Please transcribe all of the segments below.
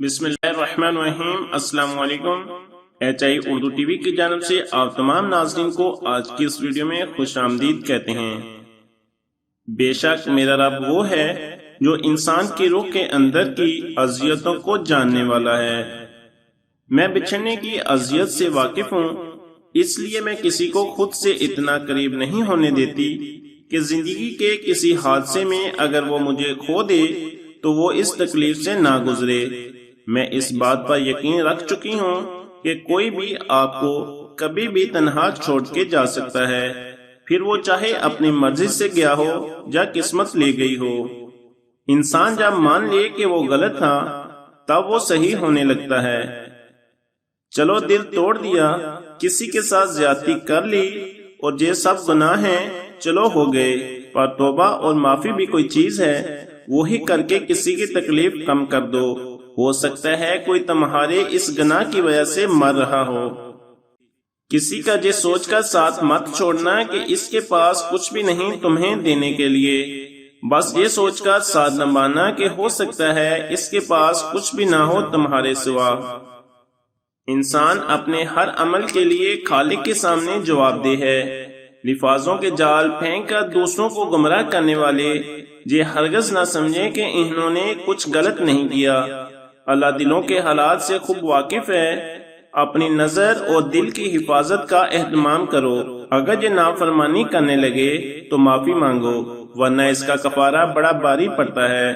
بسم اللہ الرحمن الرحیم۔ السلام علیکم۔ HI اردو ٹی وی کی جانب سے آپ تمام ناظرین کو آج کی اس ویڈیو میں خوش آمدید کہتے ہیں۔ بے شک میرا رب وہ ہے جو انسان کی روح کے اندر کی اذیتوں کو جاننے والا ہے۔ میں بچھڑنے کی اذیت سے واقف ہوں، اس لیے میں کسی کو خود سے اتنا قریب نہیں ہونے دیتی کہ زندگی کے کسی حادثے میں اگر وہ مجھے کھو دے تو وہ اس تکلیف سے نہ گزرے۔ میں اس بات پر یقین رکھ چکی ہوں کہ کوئی بھی آپ کو کبھی بھی تنہا چھوڑ کے جا سکتا ہے، پھر وہ چاہے اپنی مرضی سے گیا ہو یا قسمت لے گئی ہو۔ انسان جب مان لے کہ وہ غلط تھا تب وہ صحیح ہونے لگتا ہے۔ چلو دل توڑ دیا، کسی کے ساتھ زیادتی کر لی اور یہ سب گناہ ہیں، چلو ہو گئے، پر توبہ اور معافی بھی کوئی چیز ہے، وہی کر کے کسی کی تکلیف کم کر دو۔ ہو سکتا ہے کوئی تمہارے اس گناہ کی وجہ سے مر رہا ہو۔ کسی کا یہ سوچ کر ساتھ مت چھوڑنا کہ اس کے پاس کچھ بھی نہیں تمہیں دینے کے لیے، بس یہ سوچ کر ساتھ نبھانا کہ ہو سکتا ہے اس کے پاس کچھ بھی نہ ہو تمہارے سوا۔ انسان اپنے ہر عمل کے لیے خالق کے سامنے جواب دہ ہے۔ لفاظوں کے جال پھینک کر دوسروں کو گمراہ کرنے والے یہ ہرگز نہ سمجھیں کہ انہوں نے کچھ غلط نہیں کیا۔ اللہ دلوں کے حالات سے خوب واقف ہے۔ اپنی نظر اور دل کی حفاظت کا اہتمام کرو۔ اگر یہ نافرمانی کرنے لگے تو معافی مانگو، ورنہ اس کا کفارہ بڑا بھاری پڑتا ہے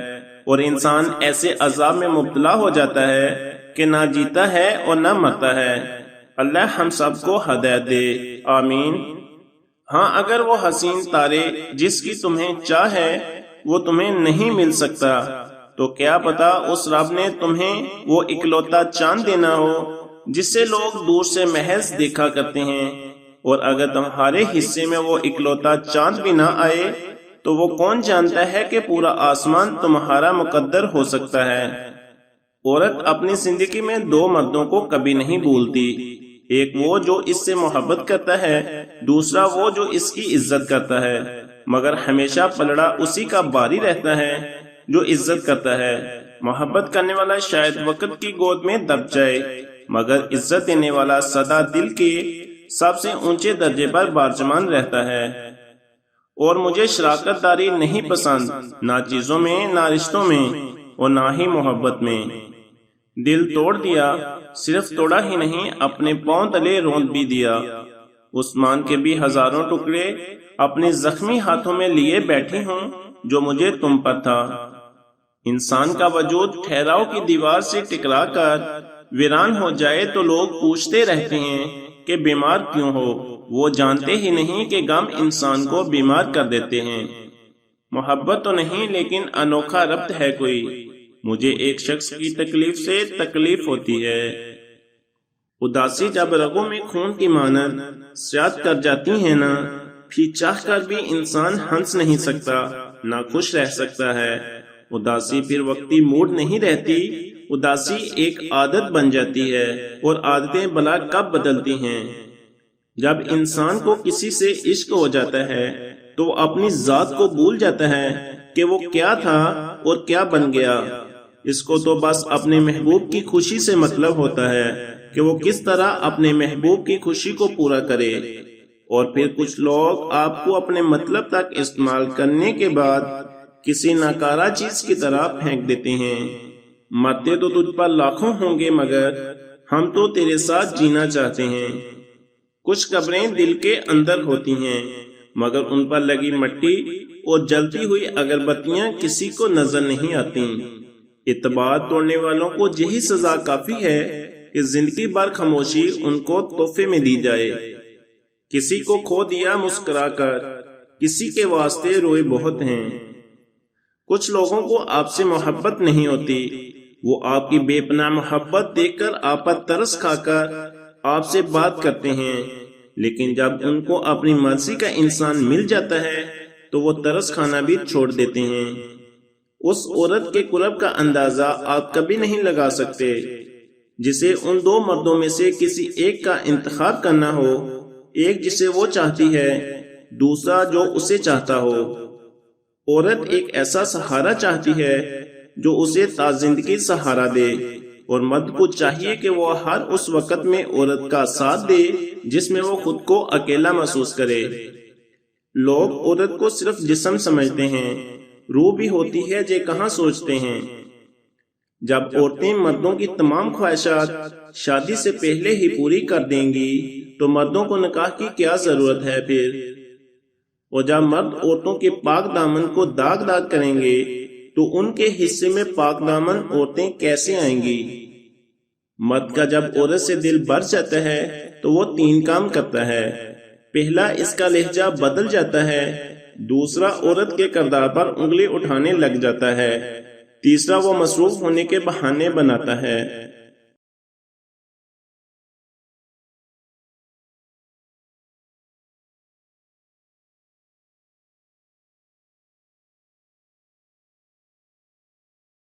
اور انسان ایسے عذاب میں مبتلا ہو جاتا ہے کہ نہ جیتا ہے اور نہ مرتا ہے۔ اللہ ہم سب کو ہدایت دے، آمین۔ ہاں، اگر وہ حسین تارے جس کی تمہیں چاہ ہے وہ تمہیں نہیں مل سکتا تو کیا پتا اس رب نے تمہیں وہ اکلوتا چاند دینا ہو جس سے لوگ دور سے محض دیکھا کرتے ہیں، اور اگر تمہارے حصے میں وہ اکلوتا چاند بھی نہ آئے تو وہ کون جانتا ہے کہ پورا آسمان تمہارا مقدر ہو سکتا ہے۔ عورت اپنی زندگی میں دو مردوں کو کبھی نہیں بھولتی، ایک وہ جو اس سے محبت کرتا ہے، دوسرا وہ جو اس کی عزت کرتا ہے، مگر ہمیشہ پلڑا اسی کا باری رہتا ہے جو عزت کرتا ہے۔ محبت کرنے والا شاید وقت کی گود میں دب جائے، مگر عزت دینے والا سدا دل کے سب سے اونچے درجے پر بارجمان رہتا ہے۔ اور مجھے شراکت داری نہیں پسند، نہ چیزوں میں، نہ رشتوں میں، اور نہ ہی محبت میں۔ دل توڑ دیا، صرف توڑا ہی نہیں، اپنے پاؤں تلے روند بھی دیا۔ عثمان کے بھی ہزاروں ٹکڑے اپنے زخمی ہاتھوں میں لیے بیٹھی ہوں جو مجھے تم پر تھا۔ انسان کا وجود ٹھہراؤ کی دیوار سے ٹکرا کر ویران ہو جائے تو لوگ پوچھتے رہتے ہیں کہ بیمار کیوں ہو، وہ جانتے ہی نہیں کہ غم انسان کو بیمار کر دیتے ہیں۔ محبت تو نہیں لیکن انوکھا ربط ہے کوئی، مجھے ایک شخص کی تکلیف سے تکلیف ہوتی ہے۔ اداسی جب رگوں میں خون کی مانند سیاہ کر جاتی ہے نا، پھر چاہ کر بھی انسان ہنس نہیں سکتا، نہ خوش رہ سکتا ہے۔ اداسی پھر وقتی موڈ نہیں رہتی، اداسی ایک عادت بن جاتی ہے، اور عادتیں بلا کب بدلتی ہیں۔ جب انسان کو کسی سے عشق ہو جاتا ہے تو وہ اپنی ذات کو بھول جاتا ہے کہ وہ کیا تھا اور کیا بن گیا۔ اس کو تو بس اپنے محبوب کی خوشی سے مطلب ہوتا ہے کہ وہ کس طرح اپنے محبوب کی خوشی کو پورا کرے، اور پھر کچھ لوگ آپ کو اپنے مطلب تک استعمال کرنے کے بعد کسی ناکارہ چیز کی طرح پھینک دیتے ہیں۔ مرتے تو تجھ پر لاکھوں ہوں گے مگر ہم تو تیرے ساتھ جینا چاہتے ہیں۔ کچھ قبریں دل کے اندر ہوتی ہیں مگر ان پر لگی مٹی اور جلتی ہوئی اگربتیاں کسی کو نظر نہیں آتی۔ اعتبار توڑنے والوں کو یہی سزا کافی ہے کہ زندگی بھر خاموشی ان کو تحفے میں دی جائے۔ کسی کو کھو دیا مسکرا کر، کسی کے واسطے روئے بہت ہیں۔ کچھ لوگوں کو آپ سے محبت نہیں ہوتی، وہ آپ کی بے پناہ محبت دیکھ کر آپ پر ترس کھا کر آپ سے بات کرتے ہیں، لیکن جب ان کو اپنی مرضی کا انسان مل جاتا ہے تو وہ ترس کھانا بھی چھوڑ دیتے ہیں۔ اس عورت کے قرب کا اندازہ آپ کبھی نہیں لگا سکتے جسے ان دو مردوں میں سے کسی ایک کا انتخاب کرنا ہو، ایک جسے وہ چاہتی ہے، دوسرا جو اسے چاہتا ہو۔ عورت ایک ایسا سہارا چاہتی ہے جو اسے تا زندگی سہارا دے، اور مرد کو چاہیے کہ وہ ہر اس وقت میں عورت کا ساتھ دے جس میں وہ خود کو اکیلا محسوس کرے۔ لوگ عورت کو صرف جسم سمجھتے ہیں، روح بھی ہوتی ہے جے کہاں سوچتے ہیں۔ جب عورتیں مردوں کی تمام خواہشات شادی سے پہلے ہی پوری کر دیں گی تو مردوں کو نکاح کی کیا ضرورت ہے پھر؟ اور جب مرد عورتوں کے پاک دامن کو داغ داغ کریں گے تو ان کے حصے میں پاک دامن عورتیں کیسے آئیں گی؟ مرد کا جب عورت سے دل بھر جاتا ہے تو وہ 3 کام کرتا ہے۔ پہلا، اس کا لہجہ بدل جاتا ہے۔ دوسرا، عورت کے کردار پر انگلی اٹھانے لگ جاتا ہے۔ تیسرا، وہ مصروف ہونے کے بہانے بناتا ہے۔